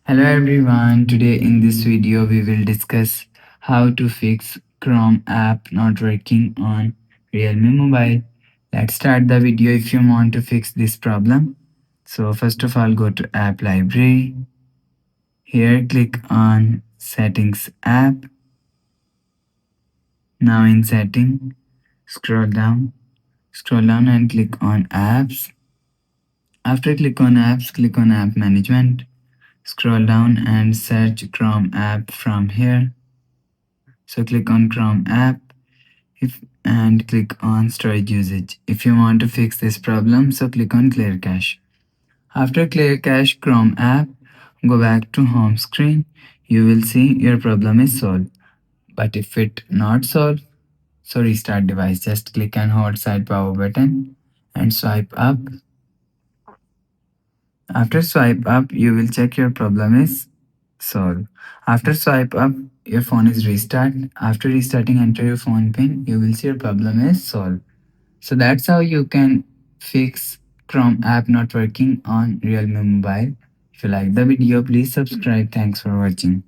Hello everyone, today in this video we will discuss how to fix Chrome app not working on Realme mobile. Let's start the video if you want to fix this problem. So first of all go to app library. Here click on settings app. Now in setting, scroll down and click on apps. After click on apps, click on app management. Scroll down and search Chrome app from here. So click on Chrome app if and click on storage usage. If you want to fix this problem, so click on clear cache. After clear cache Chrome app, go back to home screen. You will see your problem is solved. But if it not solved, so restart device. Just click and hold side power button and swipe up. After swipe up, you will check your problem is solved. After swipe up, your phone is restart. After restarting, enter your phone pin. You will see your problem is solved. So that's how you can fix Chrome app not working on Realme mobile. If you like the video, please subscribe. Thanks for watching.